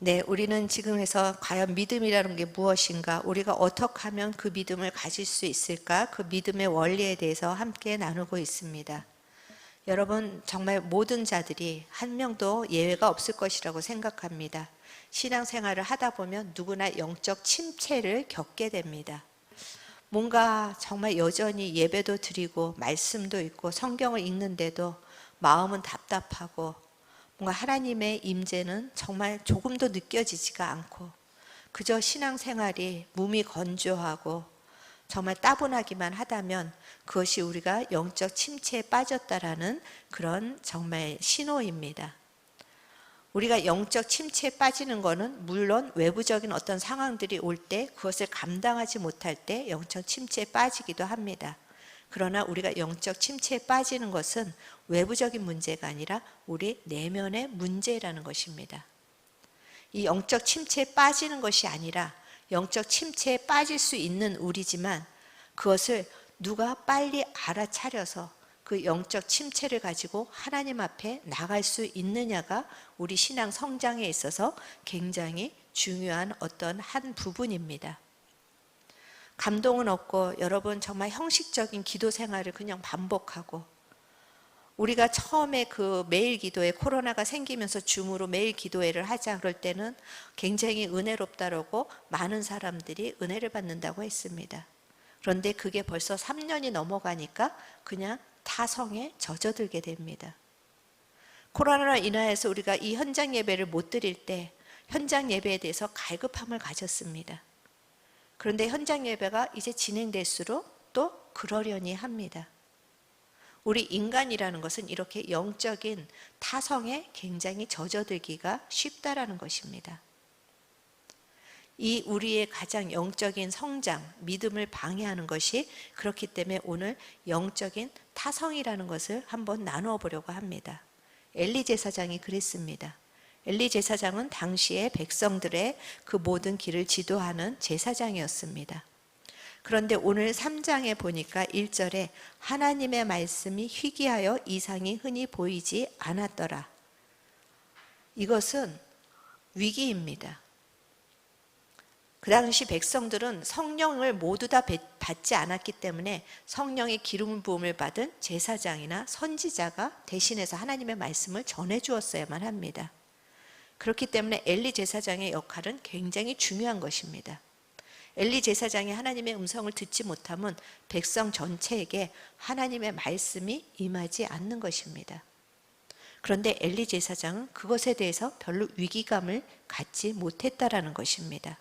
네, 우리는 지금에서 과연 믿음이라는 게 무엇인가, 우리가 어떻게 하면 그 믿음을 가질 수 있을까, 그 믿음의 원리에 대해서 함께 나누고 있습니다. 여러분, 정말 모든 자들이 한 명도 예외가 없을 것이라고 생각합니다. 신앙생활을 하다 보면 누구나 영적 침체를 겪게 됩니다. 뭔가 정말 여전히 예배도 드리고 말씀도 읽고 성경을 읽는데도 마음은 답답하고 뭔가 하나님의 임재는 정말 조금도 느껴지지가 않고 그저 신앙생활이 몸이 건조하고 정말 따분하기만 하다면 그것이 우리가 영적 침체에 빠졌다라는 그런 정말 신호입니다. 우리가 영적 침체에 빠지는 것은 물론 외부적인 어떤 상황들이 올 때 그것을 감당하지 못할 때 영적 침체에 빠지기도 합니다. 그러나 우리가 영적 침체에 빠지는 것은 외부적인 문제가 아니라 우리 내면의 문제라는 것입니다. 이 영적 침체에 빠지는 것이 아니라 영적 침체에 빠질 수 있는 우리지만 그것을 누가 빨리 알아차려서 그 영적 침체를 가지고 하나님 앞에 나갈 수 있느냐가 우리 신앙 성장에 있어서 굉장히 중요한 어떤 한 부분입니다. 감동은 없고 여러분 정말 형식적인 기도 생활을 그냥 반복하고 우리가 처음에 그 매일 기도회 코로나가 생기면서 줌으로 매일 기도회를 하자 그럴 때는 굉장히 은혜롭다라고 많은 사람들이 은혜를 받는다고 했습니다. 그런데 그게 벌써 3년이 넘어가니까 그냥 타성에 젖어들게 됩니다. 코로나로 인하여서 우리가 이 현장 예배를 못 드릴 때 현장 예배에 대해서 갈급함을 가졌습니다. 그런데 현장 예배가 이제 진행될수록 또 그러려니 합니다. 우리 인간이라는 것은 이렇게 영적인 타성에 굉장히 젖어들기가 쉽다라는 것입니다. 이 우리의 가장 영적인 성장, 믿음을 방해하는 것이 그렇기 때문에 오늘 영적인 타성이라는 것을 한번 나누어 보려고 합니다. 엘리 제사장이 그랬습니다. 엘리 제사장은 당시에 백성들의 그 모든 길을 지도하는 제사장이었습니다. 그런데 오늘 3장에 보니까 1절에 하나님의 말씀이 희귀하여 이상이 흔히 보이지 않았더라. 이것은 위기입니다. 그 당시 백성들은 성령을 모두 다 받지 않았기 때문에 성령의 기름 부음을 받은 제사장이나 선지자가 대신해서 하나님의 말씀을 전해 주었어야만 합니다. 그렇기 때문에 엘리 제사장의 역할은 굉장히 중요한 것입니다. 엘리 제사장이 하나님의 음성을 듣지 못하면 백성 전체에게 하나님의 말씀이 임하지 않는 것입니다. 그런데 엘리 제사장은 그것에 대해서 별로 위기감을 갖지 못했다라는 것입니다.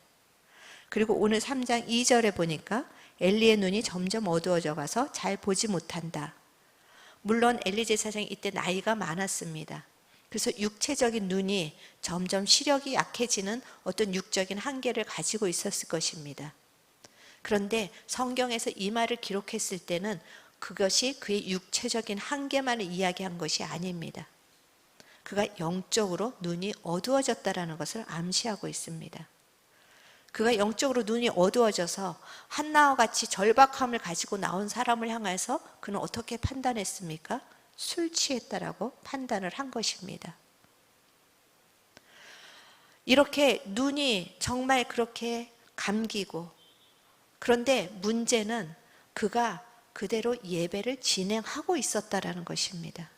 그리고 오늘 3장 2절에 보니까 엘리의 눈이 점점 어두워져 가서 잘 보지 못한다. 물론 엘리 제사장이 이때 나이가 많았습니다. 그래서 육체적인 눈이 점점 시력이 약해지는 어떤 육적인 한계를 가지고 있었을 것입니다. 그런데 성경에서 이 말을 기록했을 때는 그것이 그의 육체적인 한계만을 이야기한 것이 아닙니다. 그가 영적으로 눈이 어두워졌다라는 것을 암시하고 있습니다. 그가 영적으로 눈이 어두워져서 한나와 같이 절박함을 가지고 나온 사람을 향해서 그는 어떻게 판단했습니까? 술 취했다라고 판단을 한 것입니다. 이렇게 눈이 정말 그렇게 감기고 그런데 문제는 그가 그대로 예배를 진행하고 있었다라는 것입니다.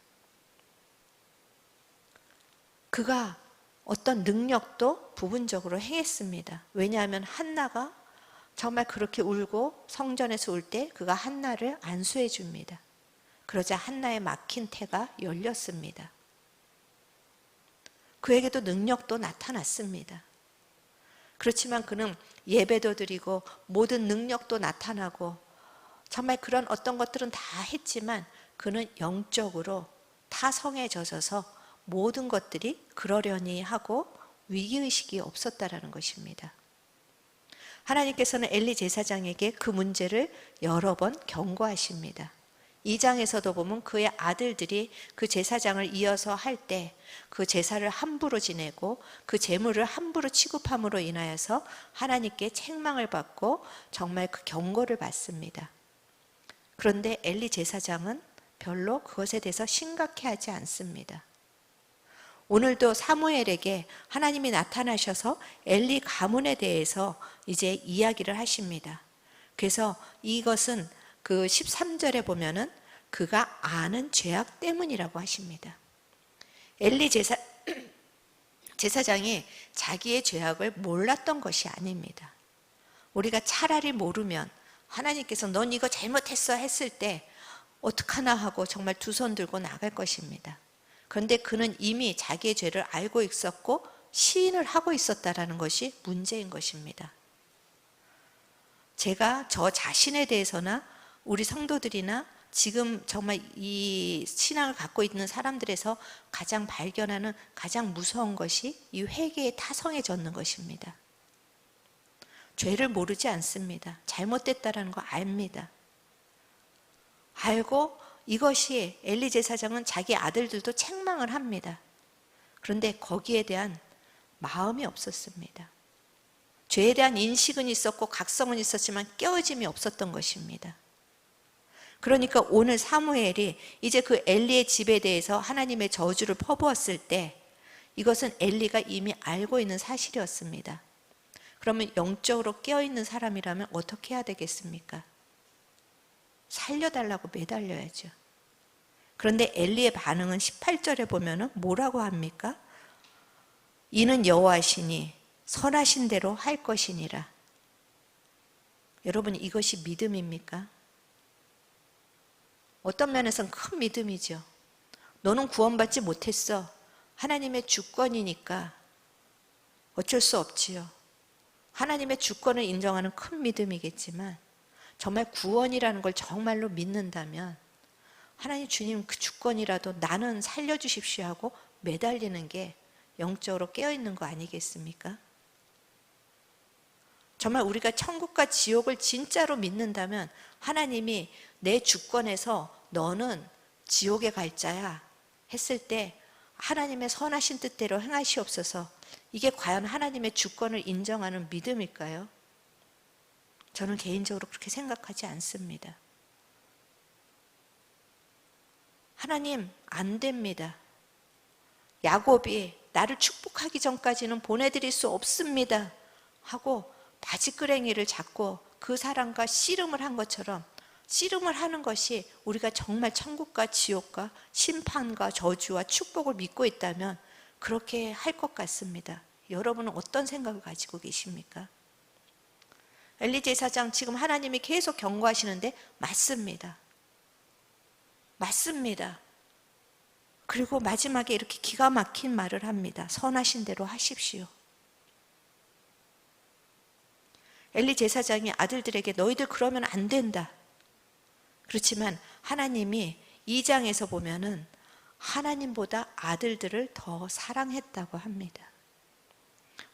그가 어떤 능력도 부분적으로 행했습니다. 왜냐하면 한나가 정말 그렇게 울고 성전에서 울 때 그가 한나를 안수해 줍니다. 그러자 한나의 막힌 태가 열렸습니다. 그에게도 능력도 나타났습니다. 그렇지만 그는 예배도 드리고 모든 능력도 나타나고 정말 그런 어떤 것들은 다 했지만 그는 영적으로 타성에 젖어서 모든 것들이 그러려니 하고 위기의식이 없었다라는 것입니다. 하나님께서는 엘리 제사장에게 그 문제를 여러 번 경고하십니다. 2장에서도 보면 그의 아들들이 그 제사장을 이어서 할 때 그 제사를 함부로 지내고 그 제물을 함부로 취급함으로 인하여서 하나님께 책망을 받고 정말 그 경고를 받습니다. 그런데 엘리 제사장은 별로 그것에 대해서 심각해하지 않습니다. 오늘도 사무엘에게 하나님이 나타나셔서 엘리 가문에 대해서 이제 이야기를 하십니다. 그래서 이것은 그 13절에 보면은 그가 아는 죄악 때문이라고 하십니다. 엘리 제사장이 자기의 죄악을 몰랐던 것이 아닙니다. 우리가 차라리 모르면 하나님께서 넌 이거 잘못했어 했을 때 어떡하나 하고 정말 두 손 들고 나갈 것입니다. 그런데 그는 이미 자기의 죄를 알고 있었고 시인을 하고 있었다는 것이 문제인 것입니다. 제가 저 자신에 대해서나 우리 성도들이나 지금 정말 이 신앙을 갖고 있는 사람들에서 가장 발견하는 가장 무서운 것이 이 회개의 타성에 젖는 것입니다. 죄를 모르지 않습니다. 잘못됐다는 거 압니다. 알고 이것이 엘리 제사장은 자기 아들들도 책망을 합니다. 그런데 거기에 대한 마음이 없었습니다. 죄에 대한 인식은 있었고 각성은 있었지만 깨어짐이 없었던 것입니다. 그러니까 오늘 사무엘이 이제 그 엘리의 집에 대해서 하나님의 저주를 퍼부었을 때 이것은 엘리가 이미 알고 있는 사실이었습니다. 그러면 영적으로 깨어있는 사람이라면 어떻게 해야 되겠습니까? 살려달라고 매달려야죠. 그런데 엘리의 반응은 18절에 보면 뭐라고 합니까? 이는 여호와시니 선하신 대로 할 것이니라. 여러분, 이것이 믿음입니까? 어떤 면에서는 큰 믿음이죠. 너는 구원받지 못했어. 하나님의 주권이니까 어쩔 수 없지요. 하나님의 주권을 인정하는 큰 믿음이겠지만 정말 구원이라는 걸 정말로 믿는다면 하나님 주님 그 주권이라도 나는 살려주십시오 하고 매달리는 게 영적으로 깨어있는 거 아니겠습니까? 정말 우리가 천국과 지옥을 진짜로 믿는다면 하나님이 내 주권에서 너는 지옥에 갈 자야 했을 때 하나님의 선하신 뜻대로 행하시옵소서. 이게 과연 하나님의 주권을 인정하는 믿음일까요? 저는 개인적으로 그렇게 생각하지 않습니다. 하나님, 안 됩니다. 야곱이 나를 축복하기 전까지는 보내드릴 수 없습니다 하고 바지끄레기를 잡고 그 사람과 씨름을 한 것처럼 씨름을 하는 것이 우리가 정말 천국과 지옥과 심판과 저주와 축복을 믿고 있다면 그렇게 할 것 같습니다. 여러분은 어떤 생각을 가지고 계십니까? 엘리 제사장 지금 하나님이 계속 경고하시는데 맞습니다. 맞습니다. 그리고 마지막에 이렇게 기가 막힌 말을 합니다. 선하신 대로 하십시오. 엘리 제사장이 아들들에게 너희들 그러면 안 된다. 그렇지만 하나님이 2장에서 보면은 하나님보다 아들들을 더 사랑했다고 합니다.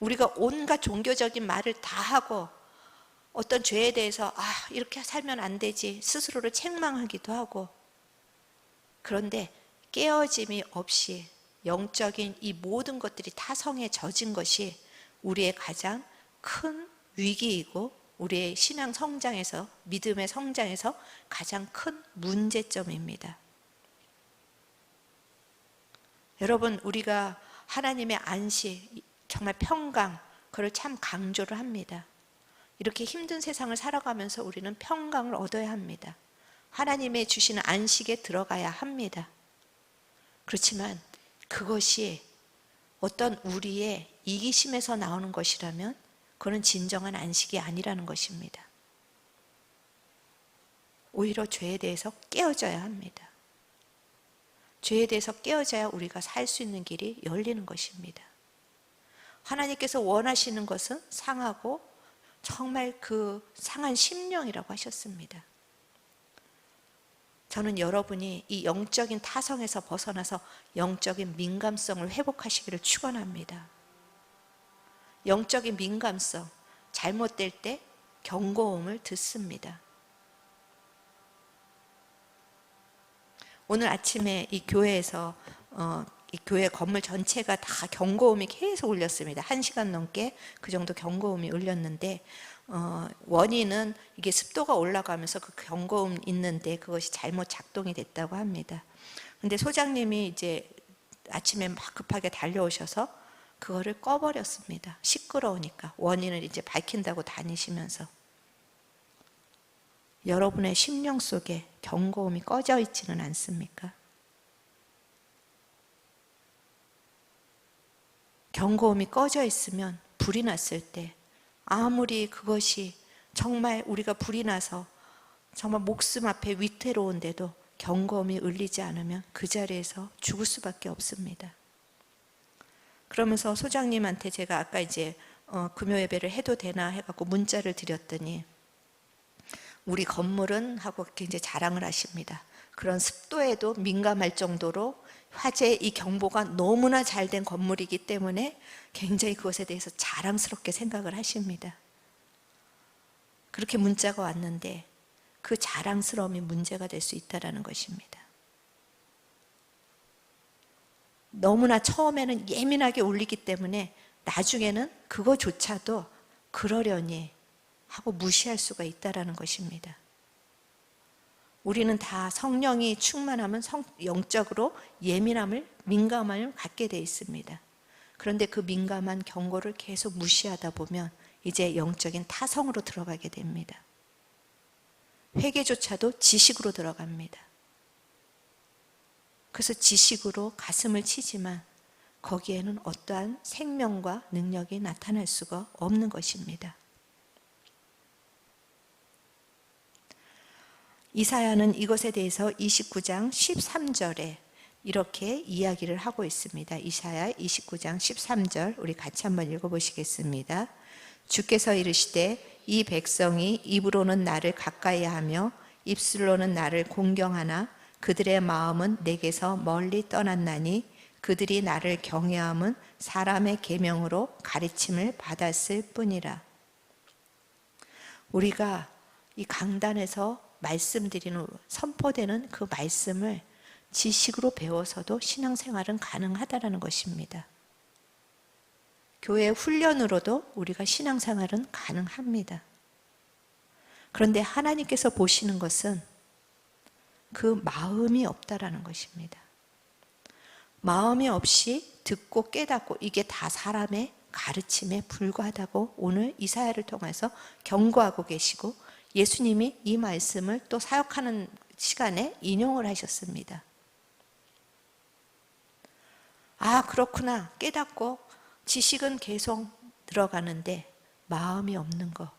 우리가 온갖 종교적인 말을 다 하고 어떤 죄에 대해서 이렇게 살면 안 되지 스스로를 책망하기도 하고 그런데 깨어짐이 없이 영적인 이 모든 것들이 타성에 젖은 것이 우리의 가장 큰 위기이고 우리의 신앙 성장에서 믿음의 성장에서 가장 큰 문제점입니다. 여러분 우리가 하나님의 안식 정말 평강 그걸 참 강조를 합니다. 이렇게 힘든 세상을 살아가면서 우리는 평강을 얻어야 합니다. 하나님의 주시는 안식에 들어가야 합니다. 그렇지만 그것이 어떤 우리의 이기심에서 나오는 것이라면 그건 진정한 안식이 아니라는 것입니다. 오히려 죄에 대해서 깨어져야 합니다. 죄에 대해서 깨어져야 우리가 살 수 있는 길이 열리는 것입니다. 하나님께서 원하시는 것은 상하고 정말 그 상한 심령이라고 하셨습니다. 저는 여러분이 이 영적인 타성에서 벗어나서 영적인 민감성을 회복하시기를 축원합니다. 영적인 민감성, 잘못될 때 경고음을 듣습니다. 오늘 아침에 이 교회에서 이 교회 건물 전체가 다 경고음이 계속 울렸습니다. 1시간 넘게 그 정도 경고음이 울렸는데 원인은 이게 습도가 올라가면서 그 경고음 있는데 그것이 잘못 작동이 됐다고 합니다. 근데 소장님이 이제 아침에 막 급하게 달려오셔서 그거를 꺼버렸습니다. 시끄러우니까. 원인을 이제 밝힌다고 다니시면서. 여러분의 심령 속에 경고음이 꺼져 있지는 않습니까? 경고음이 꺼져 있으면 불이 났을 때 아무리 그것이 정말 우리가 불이 나서 정말 목숨 앞에 위태로운데도 경고음이 울리지 않으면 그 자리에서 죽을 수밖에 없습니다. 그러면서 소장님한테 제가 아까 이제 금요 예배를 해도 되나 해갖고 문자를 드렸더니 우리 건물은 하고 굉장히 자랑을 하십니다. 그런 습도에도 민감할 정도로 화재 이 경보가 너무나 잘된 건물이기 때문에 굉장히 그것에 대해서 자랑스럽게 생각을 하십니다. 그렇게 문자가 왔는데 그 자랑스러움이 문제가 될 수 있다는 것입니다. 너무나 처음에는 예민하게 울리기 때문에 나중에는 그거조차도 그러려니 하고 무시할 수가 있다는 것입니다. 우리는 다 성령이 충만하면 영적으로 예민함을, 민감함을 갖게 되어 있습니다. 그런데 그 민감한 경고를 계속 무시하다 보면 이제 영적인 타성으로 들어가게 됩니다. 회개조차도 지식으로 들어갑니다. 그래서 지식으로 가슴을 치지만 거기에는 어떠한 생명과 능력이 나타날 수가 없는 것입니다. 이사야는 이것에 대해서 29장 13절에 이렇게 이야기를 하고 있습니다. 이사야 29장 13절 우리 같이 한번 읽어보시겠습니다. 주께서 이르시되 이 백성이 입으로는 나를 가까이하며 입술로는 나를 공경하나 그들의 마음은 내게서 멀리 떠났나니 그들이 나를 경외함은 사람의 계명으로 가르침을 받았을 뿐이라. 우리가 이 강단에서 말씀드리는 선포되는 그 말씀을 지식으로 배워서도 신앙생활은 가능하다는 것입니다. 교회 훈련으로도 우리가 신앙생활은 가능합니다. 그런데 하나님께서 보시는 것은 그 마음이 없다라는 것입니다. 마음이 없이 듣고 깨닫고 이게 다 사람의 가르침에 불과하다고 오늘 이사야를 통해서 경고하고 계시고 예수님이 이 말씀을 또 사역하는 시간에 인용을 하셨습니다. 아, 그렇구나. 깨닫고 지식은 계속 들어가는데 마음이 없는 거.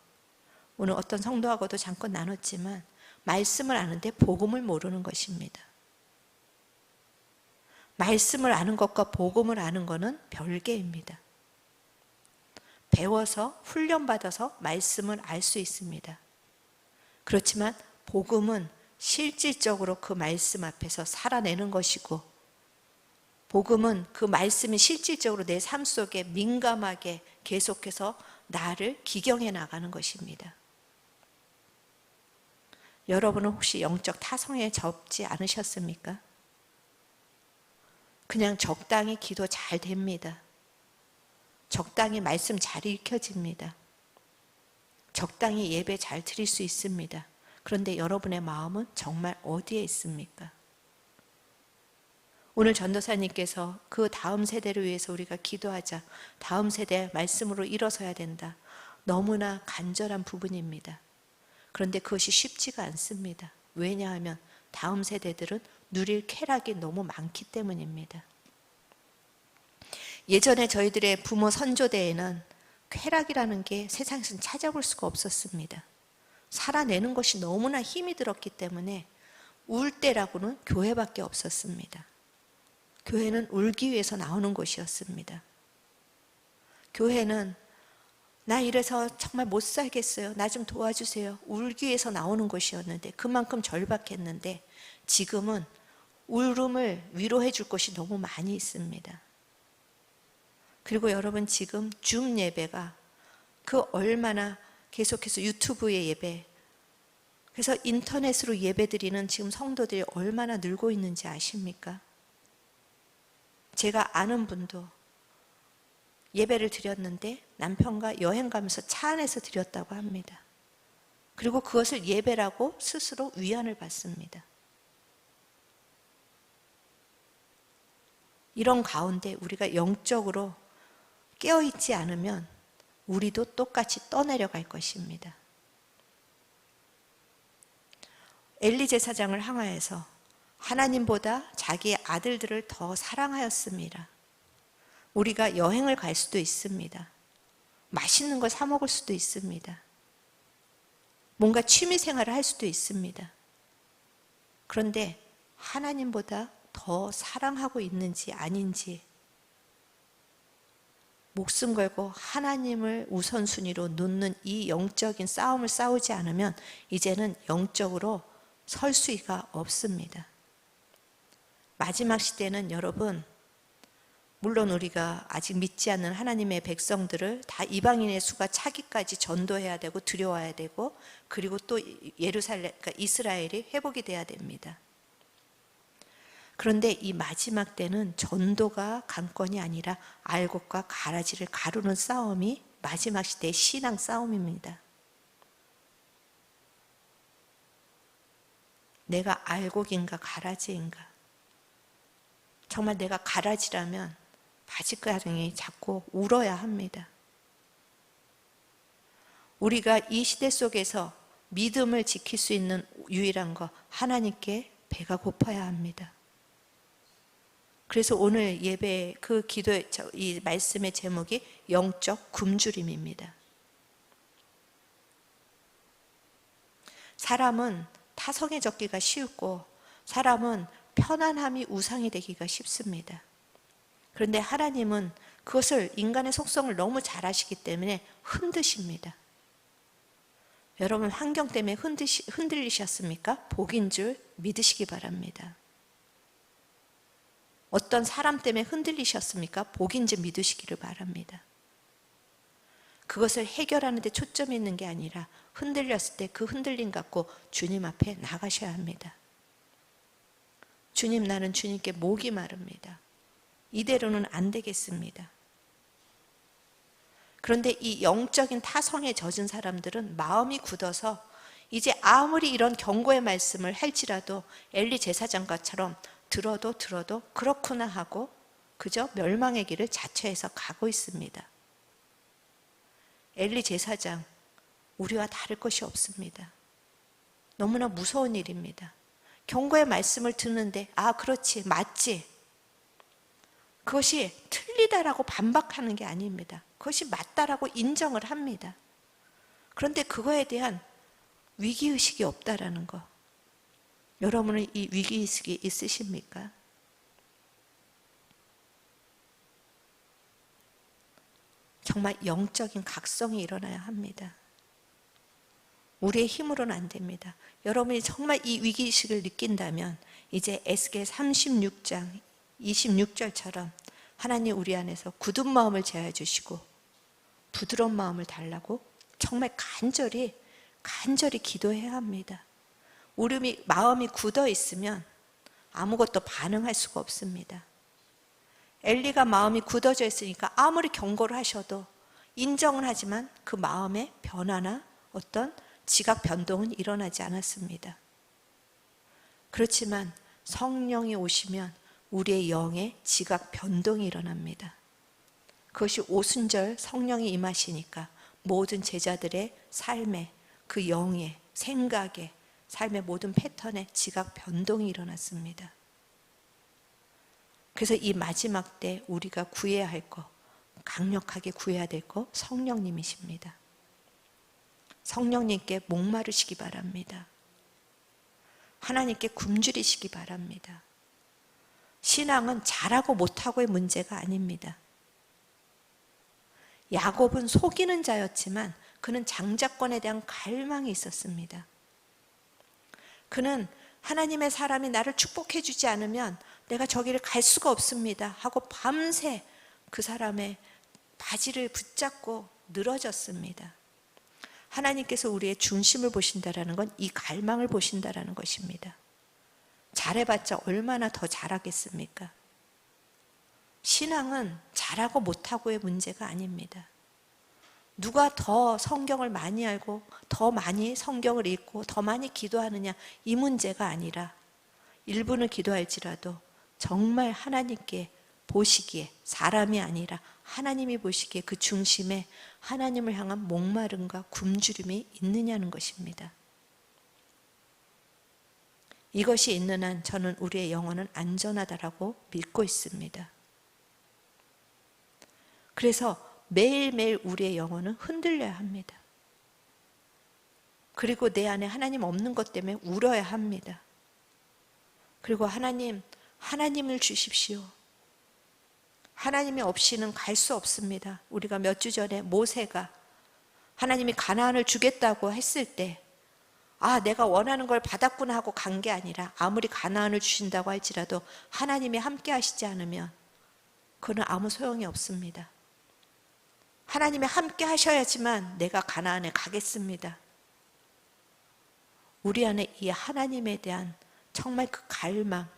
오늘 어떤 성도하고도 잠깐 나눴지만 말씀을 아는데 복음을 모르는 것입니다. 말씀을 아는 것과 복음을 아는 것은 별개입니다. 배워서 훈련받아서 말씀을 알 수 있습니다. 그렇지만 복음은 실질적으로 그 말씀 앞에서 살아내는 것이고 복음은 그 말씀이 실질적으로 내 삶 속에 민감하게 계속해서 나를 기경해 나가는 것입니다. 여러분은 혹시 영적 타성에 접지 않으셨습니까? 그냥 적당히 기도 잘 됩니다. 적당히 말씀 잘 읽혀집니다. 적당히 예배 잘 드릴 수 있습니다. 그런데 여러분의 마음은 정말 어디에 있습니까? 오늘 전도사님께서 그 다음 세대를 위해서 우리가 기도하자. 다음 세대 말씀으로 일어서야 된다. 너무나 간절한 부분입니다. 그런데 그것이 쉽지가 않습니다. 왜냐하면 다음 세대들은 누릴 쾌락이 너무 많기 때문입니다. 예전에 저희들의 부모 선조대에는 쾌락이라는 게 세상에서는 찾아볼 수가 없었습니다. 살아내는 것이 너무나 힘이 들었기 때문에 울 때라고는 교회밖에 없었습니다. 교회는 울기 위해서 나오는 곳이었습니다. 교회는 나 이래서 정말 못 살겠어요. 나 좀 도와주세요. 울기 위해서 나오는 곳이었는데 그만큼 절박했는데 지금은 울음을 위로해 줄 것이 너무 많이 있습니다. 그리고 여러분 지금 줌 예배가 그 얼마나 계속해서 유튜브의 예배 그래서 인터넷으로 예배드리는 지금 성도들이 얼마나 늘고 있는지 아십니까? 제가 아는 분도 예배를 드렸는데 남편과 여행 가면서 차 안에서 드렸다고 합니다. 그리고 그것을 예배라고 스스로 위안을 받습니다. 이런 가운데 우리가 영적으로 깨어있지 않으면 우리도 똑같이 떠내려갈 것입니다. 엘리 제사장을 향하여서 하나님보다 자기의 아들들을 더 사랑하였습니다. 우리가 여행을 갈 수도 있습니다. 맛있는 걸 사 먹을 수도 있습니다. 뭔가 취미 생활을 할 수도 있습니다. 그런데 하나님보다 더 사랑하고 있는지 아닌지 목숨 걸고 하나님을 우선순위로 놓는 이 영적인 싸움을 싸우지 않으면 이제는 영적으로 설 수가 없습니다. 마지막 시대는 여러분, 물론 우리가 아직 믿지 않는 하나님의 백성들을 다 이방인의 수가 차기까지 전도해야 되고 두려워야 되고, 그리고 또 예루살렘, 그러니까 이스라엘이 회복이 돼야 됩니다. 그런데 이 마지막 때는 전도가 관건이 아니라 알곡과 가라지를 가르는 싸움이 마지막 시대의 신앙 싸움입니다. 내가 알곡인가 가라지인가? 정말 내가 가라지라면 바짓가랑이 잡고 울어야 합니다. 우리가 이 시대 속에서 믿음을 지킬 수 있는 유일한 거, 하나님께 배가 고파야 합니다. 그래서 오늘 예배 그 기도의 이 말씀의 제목이 영적 굶주림입니다. 사람은 타성해졌기가 쉽고 사람은 편안함이 우상이 되기가 쉽습니다. 그런데 하나님은 그것을, 인간의 속성을 너무 잘 아시기 때문에 흔드십니다. 여러분 환경 때문에 흔들리셨습니까? 복인 줄 믿으시기 바랍니다. 어떤 사람 때문에 흔들리셨습니까? 복인 줄 믿으시기를 바랍니다. 그것을 해결하는 데 초점이 있는 게 아니라 흔들렸을 때 그 흔들림 갖고 주님 앞에 나가셔야 합니다. 주님, 나는 주님께 목이 마릅니다. 이대로는 안 되겠습니다. 그런데 이 영적인 타성에 젖은 사람들은 마음이 굳어서 이제 아무리 이런 경고의 말씀을 할지라도 엘리 제사장과처럼 들어도 그렇구나 하고 그저 멸망의 길을 자처해서 가고 있습니다. 엘리 제사장, 우리와 다를 것이 없습니다. 너무나 무서운 일입니다. 경고의 말씀을 듣는데 아 그렇지 맞지, 그것이 틀리다라고 반박하는 게 아닙니다. 그것이 맞다라고 인정을 합니다. 그런데 그거에 대한 위기의식이 없다라는 거, 여러분은 이 위기의식이 있으십니까? 정말 영적인 각성이 일어나야 합니다. 우리의 힘으로는 안 됩니다. 여러분이 정말 이 위기의식을 느낀다면 이제 에스겔 36장 26절처럼 하나님 우리 안에서 굳은 마음을 제하여 주시고 부드러운 마음을 달라고 정말 간절히 기도해야 합니다. 우리 마음이 굳어 있으면 아무것도 반응할 수가 없습니다. 엘리가 마음이 굳어져 있으니까 아무리 경고를 하셔도 인정은 하지만 그 마음의 변화나 어떤 지각 변동은 일어나지 않았습니다. 그렇지만 성령이 오시면 우리의 영에 지각 변동이 일어납니다. 그것이 오순절 성령이 임하시니까 모든 제자들의 삶에, 그 영에, 생각에, 삶의 모든 패턴에 지각 변동이 일어났습니다. 그래서 이 마지막 때 우리가 구해야 할 거, 강력하게 구해야 될 거 성령님이십니다. 성령님께 목마르시기 바랍니다. 하나님께 굶주리시기 바랍니다. 신앙은 잘하고 못하고의 문제가 아닙니다. 야곱은 속이는 자였지만 그는 장자권에 대한 갈망이 있었습니다. 그는 하나님의 사람이 나를 축복해 주지 않으면 내가 저기를 갈 수가 없습니다 하고 밤새 그 사람의 바지를 붙잡고 늘어졌습니다. 하나님께서 우리의 중심을 보신다라는 건 이 갈망을 보신다라는 것입니다. 잘해봤자 얼마나 더 잘하겠습니까? 신앙은 잘하고 못하고의 문제가 아닙니다. 누가 더 성경을 많이 알고 더 많이 성경을 읽고 더 많이 기도하느냐, 이 문제가 아니라 1분을 기도할지라도 정말 하나님께 보시기에, 사람이 아니라 하나님이 보시기에 그 중심에 하나님을 향한 목마름과 굶주림이 있느냐는 것입니다. 이것이 있는 한 저는 우리의 영혼은 안전하다라고 믿고 있습니다. 그래서 매일매일 우리의 영혼은 흔들려야 합니다. 그리고 내 안에 하나님 없는 것 때문에 울어야 합니다. 그리고 하나님을 주십시오. 하나님이 없이는 갈 수 없습니다. 우리가 몇 주 전에 모세가 하나님이 가나안을 주겠다고 했을 때 내가 원하는 걸 받았구나 하고 간 게 아니라 아무리 가나안을 주신다고 할지라도 하나님이 함께 하시지 않으면 그는 아무 소용이 없습니다. 하나님이 함께 하셔야지만 내가 가나안에 가겠습니다. 우리 안에 이 하나님에 대한 정말 그 갈망,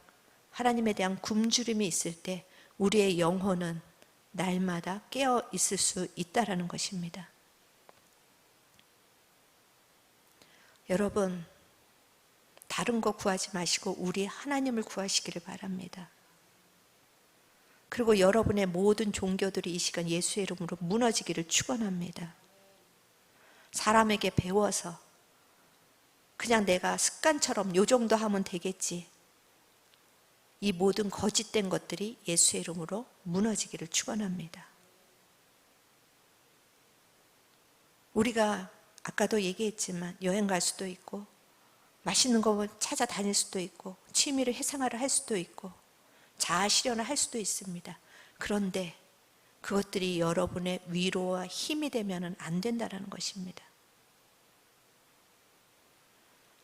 하나님에 대한 굶주림이 있을 때 우리의 영혼은 날마다 깨어 있을 수 있다라는 것입니다. 여러분, 다른 거 구하지 마시고 우리 하나님을 구하시기를 바랍니다. 그리고 여러분의 모든 종교들이 이 시간 예수의 이름으로 무너지기를 축원합니다. 사람에게 배워서 그냥 내가 습관처럼 요 정도 하면 되겠지. 이 모든 거짓된 것들이 예수의 이름으로 무너지기를 축원합니다. 우리가 아까도 얘기했지만 여행 갈 수도 있고 맛있는 거 찾아다닐 수도 있고 취미를 해생활을 할 수도 있고 자아 실현을 할 수도 있습니다. 그런데 그것들이 여러분의 위로와 힘이 되면은 안 된다는 것입니다.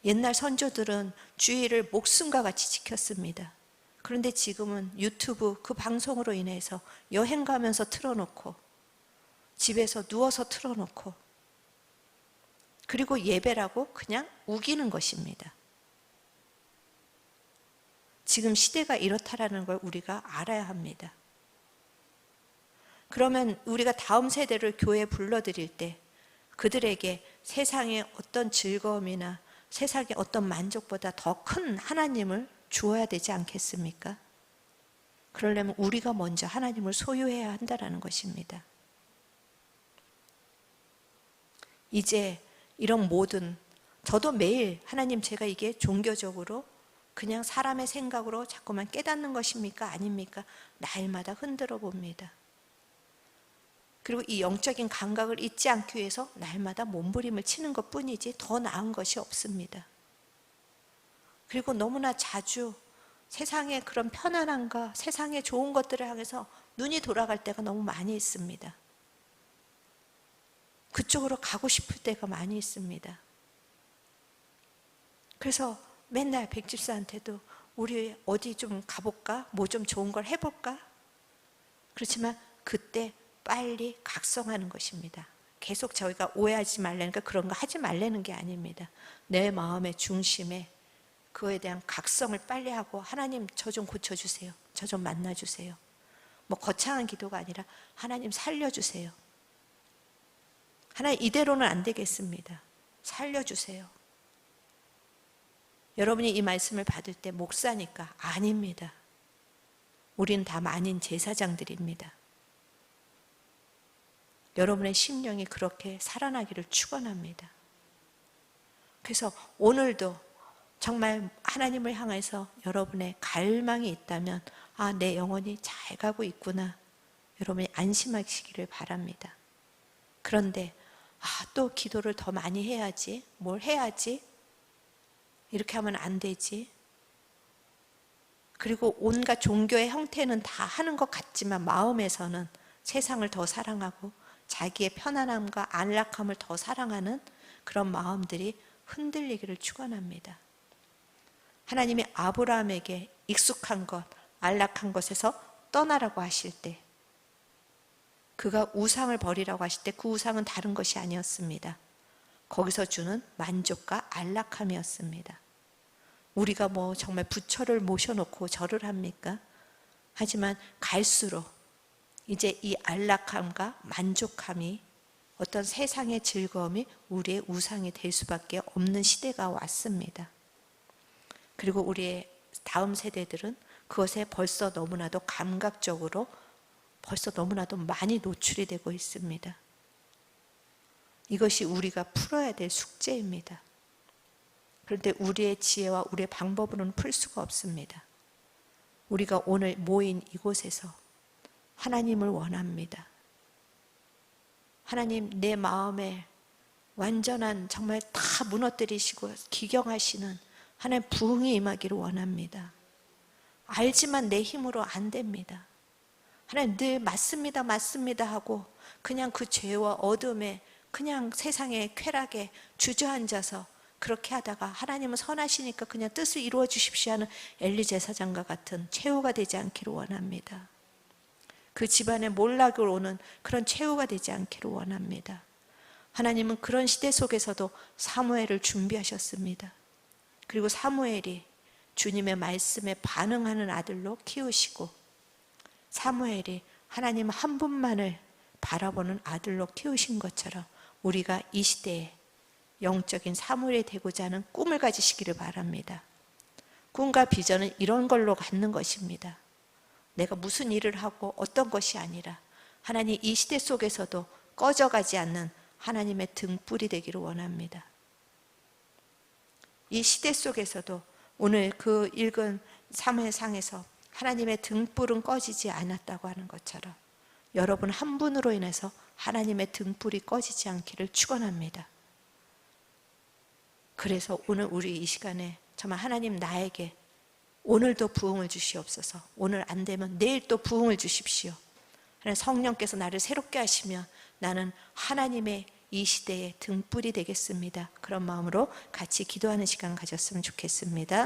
옛날 선조들은 주의를 목숨과 같이 지켰습니다. 그런데 지금은 유튜브 그 방송으로 인해서 여행 가면서 틀어놓고 집에서 누워서 틀어놓고 그리고 예배라고 그냥 우기는 것입니다. 지금 시대가 이렇다라는 걸 우리가 알아야 합니다. 그러면 우리가 다음 세대를 교회에 불러들일 때 그들에게 세상의 어떤 즐거움이나 세상의 어떤 만족보다 더 큰 하나님을 주어야 되지 않겠습니까? 그러려면 우리가 먼저 하나님을 소유해야 한다는 것입니다. 이제 이런 모든, 저도 매일 하나님 제가 이게 종교적으로 그냥 사람의 생각으로 자꾸만 깨닫는 것입니까? 아닙니까? 날마다 흔들어 봅니다. 그리고 이 영적인 감각을 잊지 않기 위해서 날마다 몸부림을 치는 것 뿐이지 더 나은 것이 없습니다. 그리고 너무나 자주 세상의 그런 편안함과 세상의 좋은 것들을 향해서 눈이 돌아갈 때가 너무 많이 있습니다. 그쪽으로 가고 싶을 때가 많이 있습니다. 그래서 맨날 백집사한테도 우리 어디 좀 가볼까? 뭐 좀 좋은 걸 해볼까? 그렇지만 그때 빨리 각성하는 것입니다. 계속 저희가 오해하지 말라니까 그런 거 하지 말라는 게 아닙니다. 내 마음의 중심에 그거에 대한 각성을 빨리 하고 하나님 저 좀 고쳐주세요. 저 좀 만나주세요. 뭐 거창한 기도가 아니라 하나님 살려주세요. 하나님 이대로는 안 되겠습니다. 살려주세요. 여러분이 이 말씀을 받을 때 목사니까 아닙니다. 우리는 다 만인 제사장들입니다. 여러분의 심령이 그렇게 살아나기를 축원합니다. 그래서 오늘도 정말 하나님을 향해서 여러분의 갈망이 있다면 내 영혼이 잘 가고 있구나. 여러분이 안심하시기를 바랍니다. 그런데 또 기도를 더 많이 해야지. 뭘 해야지? 이렇게 하면 안 되지. 그리고 온갖 종교의 형태는 다 하는 것 같지만 마음에서는 세상을 더 사랑하고 자기의 편안함과 안락함을 더 사랑하는 그런 마음들이 흔들리기를 축원합니다. 하나님이 아브라함에게 익숙한 것, 안락한 것에서 떠나라고 하실 때 그가 우상을 버리라고 하실 때 그 우상은 다른 것이 아니었습니다. 거기서 주는 만족과 안락함이었습니다. 우리가 뭐 정말 부처를 모셔놓고 절을 합니까? 하지만 갈수록 이제 이 안락함과 만족함이 어떤 세상의 즐거움이 우리의 우상이 될 수밖에 없는 시대가 왔습니다. 그리고 우리의 다음 세대들은 그것에 벌써 너무나도 감각적으로 벌써 너무나도 많이 노출이 되고 있습니다. 이것이 우리가 풀어야 될 숙제입니다. 그런데 우리의 지혜와 우리의 방법으로는 풀 수가 없습니다. 우리가 오늘 모인 이곳에서 하나님을 원합니다. 하나님, 내 마음에 완전한 정말 다 무너뜨리시고 기경하시는 하나님 부흥이 임하기를 원합니다. 알지만 내 힘으로 안 됩니다. 하나님, 늘 맞습니다, 맞습니다 하고 그냥 그 죄와 어둠에 그냥 세상의 쾌락에 주저앉아서 그렇게 하다가 하나님은 선하시니까 그냥 뜻을 이루어 주십시오 하는 엘리 제사장과 같은 최후가 되지 않기를 원합니다. 그 집안에 몰락을 오는 그런 최후가 되지 않기를 원합니다. 하나님은 그런 시대 속에서도 사무엘을 준비하셨습니다. 그리고 사무엘이 주님의 말씀에 반응하는 아들로 키우시고 사무엘이 하나님 한 분만을 바라보는 아들로 키우신 것처럼 우리가 이 시대에 영적인 사무엘이 되고자 하는 꿈을 가지시기를 바랍니다. 꿈과 비전은 이런 걸로 갖는 것입니다. 내가 무슨 일을 하고 어떤 것이 아니라 하나님 이 시대 속에서도 꺼져가지 않는 하나님의 등불이 되기를 원합니다. 이 시대 속에서도 오늘 그 읽은 사무엘상에서 하나님의 등불은 꺼지지 않았다고 하는 것처럼 여러분 한 분으로 인해서 하나님의 등불이 꺼지지 않기를 축원합니다. 그래서 오늘 우리 이 시간에 정말 하나님 나에게 오늘도 부흥을 주시옵소서. 오늘 안 되면 내일 또 부흥을 주십시오. 성령께서 나를 새롭게 하시면 나는 하나님의 이 시대의 등불이 되겠습니다. 그런 마음으로 같이 기도하는 시간 가졌으면 좋겠습니다.